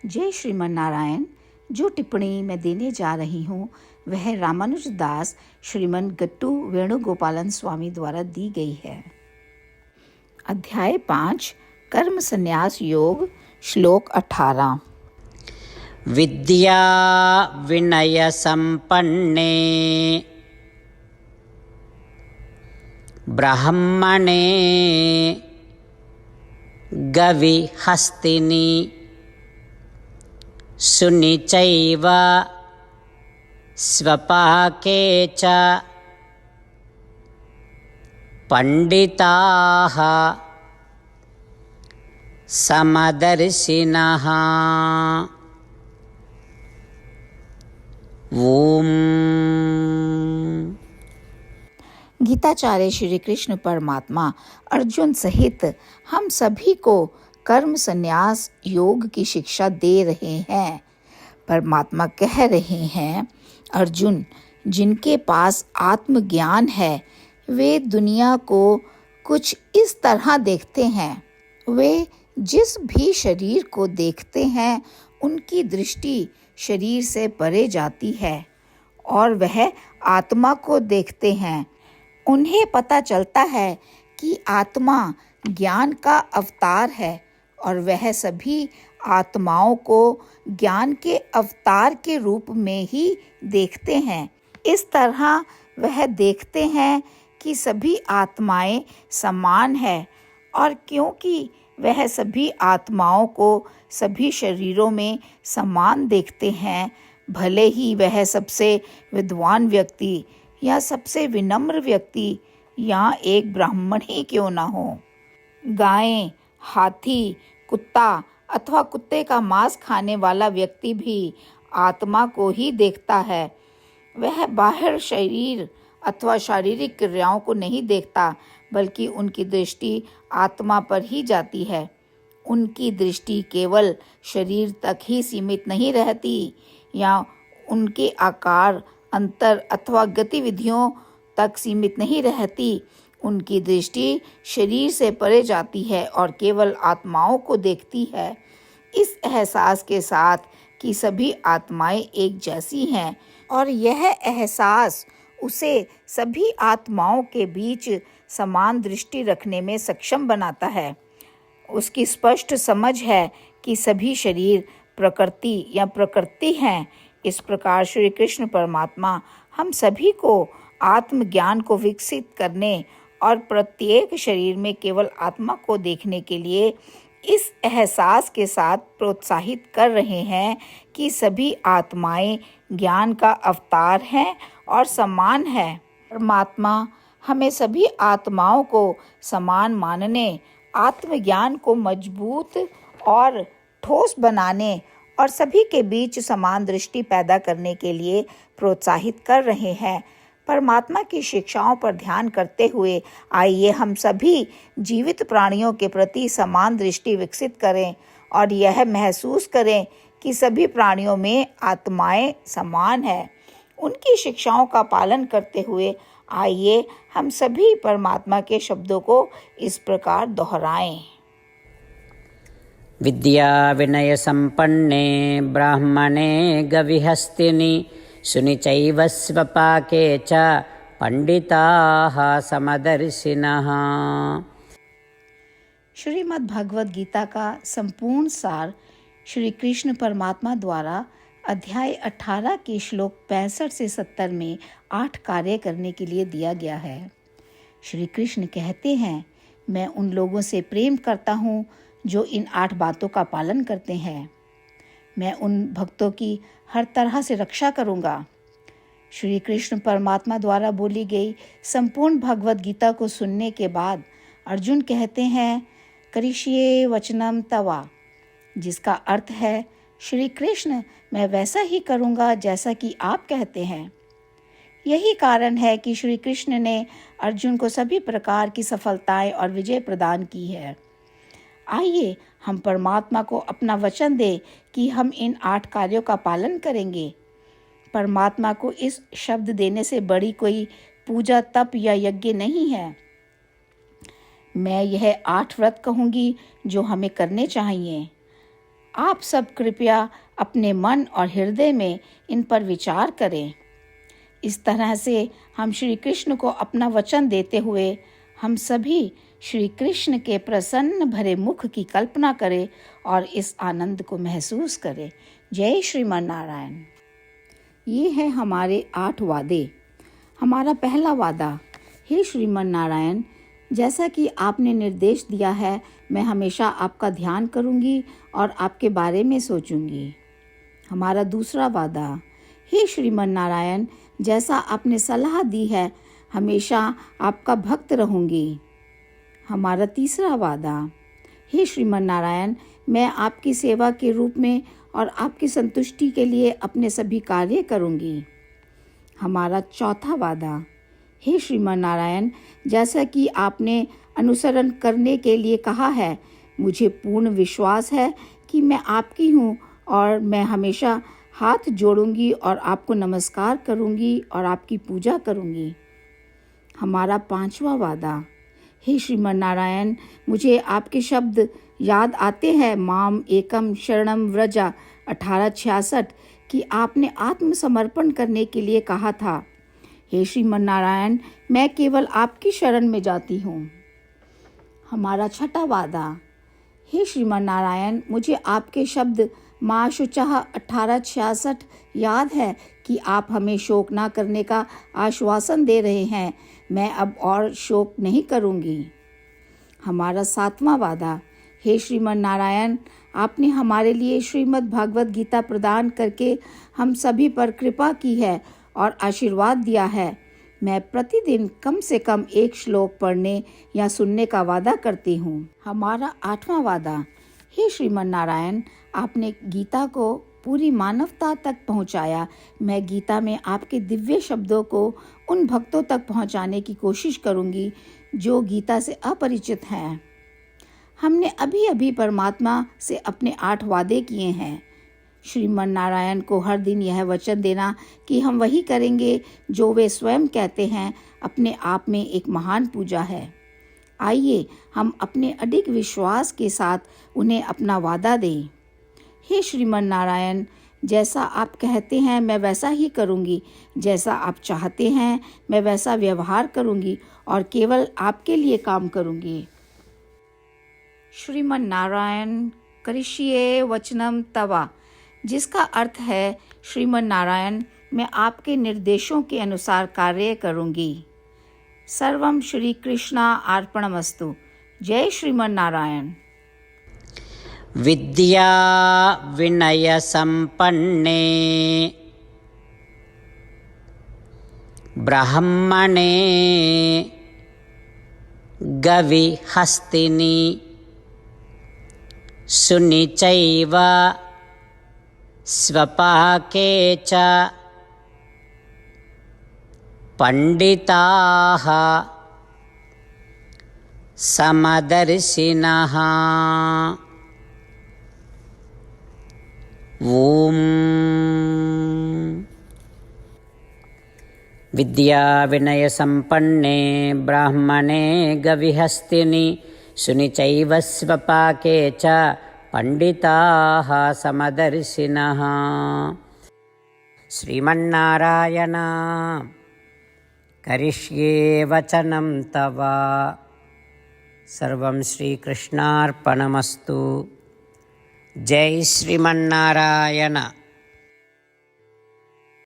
जय श्रीमन नारायण। जो टिप्पणी मैं देने जा रही हूँ वह रामानुज दास श्रीमन गट्टू वेणुगोपालन स्वामी द्वारा दी गई है। अध्याय 5 कर्म संन्यास योग, श्लोक 18। विद्या विनय संपन्ने ब्राह्मणे गविहस्तिनि सुनिचैव स्वपाके च पंडिताः समदर्शिनः। ओम। गीताचार्य श्री कृष्ण परमात्मा अर्जुन सहित हम सभी को कर्म संन्यास योग की शिक्षा दे रहे हैं। परमात्मा कह रहे हैं, अर्जुन, जिनके पास आत्मज्ञान है वे दुनिया को कुछ इस तरह देखते हैं। वे जिस भी शरीर को देखते हैं उनकी दृष्टि शरीर से परे जाती है और वह आत्मा को देखते हैं। उन्हें पता चलता है कि आत्मा ज्ञान का अवतार है और वह सभी आत्माओं को ज्ञान के अवतार के रूप में ही देखते हैं। इस तरह वह देखते हैं कि सभी आत्माएं समान है और क्योंकि वह सभी आत्माओं को सभी शरीरों में समान देखते हैं, भले ही वह सबसे विद्वान व्यक्ति या सबसे विनम्र व्यक्ति या एक ब्राह्मण ही क्यों न हो। गायें, हाथी, कुत्ता अथवा कुत्ते का मांस खाने वाला व्यक्ति भी आत्मा को ही देखता है। वह बाहर शरीर अथवा शारीरिक क्रियाओं को नहीं देखता, बल्कि उनकी दृष्टि आत्मा पर ही जाती है। उनकी दृष्टि केवल शरीर तक ही सीमित नहीं रहती या उनके आकार, अंतर अथवा गतिविधियों तक सीमित नहीं रहती। उनकी दृष्टि शरीर से परे जाती है और केवल आत्माओं को देखती है। इस एहसास के साथ कि सभी आत्माएं एक जैसी हैं और यह एहसास उसे सभी आत्माओं के बीच समान दृष्टि रखने में सक्षम बनाता है। उसकी स्पष्ट समझ है कि सभी शरीर प्रकृति या प्रकृति हैं। इस प्रकार श्री कृष्ण परमात्मा हम सभी को आत्मज्ञान को विकसित करने और प्रत्येक शरीर में केवल आत्मा को देखने के लिए इस एहसास के साथ प्रोत्साहित कर रहे हैं कि सभी आत्माएं ज्ञान का अवतार हैं और समान है। परमात्मा हमें सभी आत्माओं को समान मानने, आत्मज्ञान को मजबूत और ठोस बनाने और सभी के बीच समान दृष्टि पैदा करने के लिए प्रोत्साहित कर रहे हैं। परमात्मा की शिक्षाओं पर ध्यान करते हुए आइए हम सभी जीवित प्राणियों के प्रति समान दृष्टि विकसित करें और यह महसूस करें कि सभी प्राणियों में आत्माएं समान हैं। उनकी शिक्षाओं का पालन करते हुए आइए हम सभी परमात्मा के शब्दों को इस प्रकार दोहराएं। विद्या विनय संपन्ने ब्राह्मणे गविहस्तिनि सुनिचैव स्वपाके च पंडिताः समदर्शिनः। श्रीमद् भगवद गीता का संपूर्ण सार श्री कृष्ण परमात्मा द्वारा अध्याय 18 के श्लोक 65 से 70 में 8 कार्य करने के लिए दिया गया है। श्री कृष्ण कहते हैं, मैं उन लोगों से प्रेम करता हूँ जो इन 8 बातों का पालन करते हैं। मैं उन भक्तों की हर तरह से रक्षा करूँगा। श्री कृष्ण परमात्मा द्वारा बोली गई संपूर्ण भगवद गीता को सुनने के बाद अर्जुन कहते हैं, करिष्ये वचनम तवा, जिसका अर्थ है, श्री कृष्ण, मैं वैसा ही करूँगा जैसा कि आप कहते हैं। यही कारण है कि श्री कृष्ण ने अर्जुन को सभी प्रकार की सफलताएं और विजय प्रदान की है। आइए हम परमात्मा को अपना वचन दें कि हम इन 8 कार्यों का पालन करेंगे। परमात्मा को इस शब्द देने से बड़ी कोई पूजा, तप या यज्ञ नहीं है। मैं यह 8 व्रत कहूँगी जो हमें करने चाहिए। आप सब कृपया अपने मन और हृदय में इन पर विचार करें। इस तरह से हम श्री कृष्ण को अपना वचन देते हुए हम सभी श्री कृष्ण के प्रसन्न भरे मुख की कल्पना करें और इस आनंद को महसूस करें। जय श्रीमन नारायण। ये है हमारे 8 वादे। हमारा पहला वादा, हे श्रीमन नारायण, जैसा कि आपने निर्देश दिया है, मैं हमेशा आपका ध्यान करूंगी और आपके बारे में सोचूंगी। हमारा दूसरा वादा, हे श्रीमन नारायण, जैसा आपने सलाह दी है, हमेशा आपका भक्त रहूंगी। हमारा तीसरा वादा, हे श्रीमन नारायण, मैं आपकी सेवा के रूप में और आपकी संतुष्टि के लिए अपने सभी कार्य करूंगी। हमारा चौथा वादा, हे श्रीमन नारायण, जैसा कि आपने अनुसरण करने के लिए कहा है, मुझे पूर्ण विश्वास है कि मैं आपकी हूँ और मैं हमेशा हाथ जोड़ूंगी और आपको नमस्कार करूंगी और आपकी पूजा करूंगी। हमारा पांचवा वादा, हे श्रीमन नारायण, मुझे आपके शब्द याद आते हैं, माम एकम शरणम व्रजा 1866, कि आपने आत्मसमर्पण करने के लिए कहा था। हे श्रीमन नारायण, मैं केवल आपकी शरण में जाती हूँ। हमारा छठा वादा, हे श्रीमन नारायण, मुझे आपके शब्द माँ शुचः 1866 याद है कि आप हमें शोक ना करने का आश्वासन दे रहे हैं। मैं अब और शोक नहीं करूँगी। हमारा सातवां वादा, हे श्रीमन नारायण, आपने हमारे लिए श्रीमद् भागवत गीता प्रदान करके हम सभी पर कृपा की है और आशीर्वाद दिया है। मैं प्रतिदिन कम से कम 1 श्लोक पढ़ने या सुनने का वादा करती हूँ। हमारा 8वां वादा, हे श्रीमन नारायण, आपने गीता को पूरी मानवता तक पहुँचाया। मैं गीता में आपके दिव्य शब्दों को उन भक्तों तक पहुँचाने की कोशिश करूँगी जो गीता से अपरिचित हैं। हमने अभी अभी परमात्मा से अपने 8 वादे किए हैं। श्रीमन नारायण को हर दिन यह वचन देना कि हम वही करेंगे जो वे स्वयं कहते हैं, अपने आप में एक महान पूजा है। आइए हम अपने अडिग विश्वास के साथ उन्हें अपना वादा दें। हे श्रीमन नारायण, जैसा आप कहते हैं मैं वैसा ही करूँगी, जैसा आप चाहते हैं मैं वैसा व्यवहार करूँगी और केवल आपके लिए काम करूँगी। श्रीमन नारायण करिष्ये वचनम तवा, जिसका अर्थ है, श्रीमन नारायण, मैं आपके निर्देशों के अनुसार कार्य करूँगी। सर्वम श्री कृष्णा अर्पणमस्तु। जय श्रीमन नारायण। विद्या विनय संपन्ने ब्राह्मणे गविहस्तिनि सुनिचैव स्वपाके च पंडिताः समदर्शिनः। ओम विद्या विनय संपन्ने ब्राह्मणे गविहस्तिनि सुनिचैव स्वपाके च पंडिताः समदर्शिनः। श्रीमन्नारायण करिष्ये वचनं तव। सर्वं श्रीकृष्णार्पणमस्तु। जय श्रीमन्नारायण।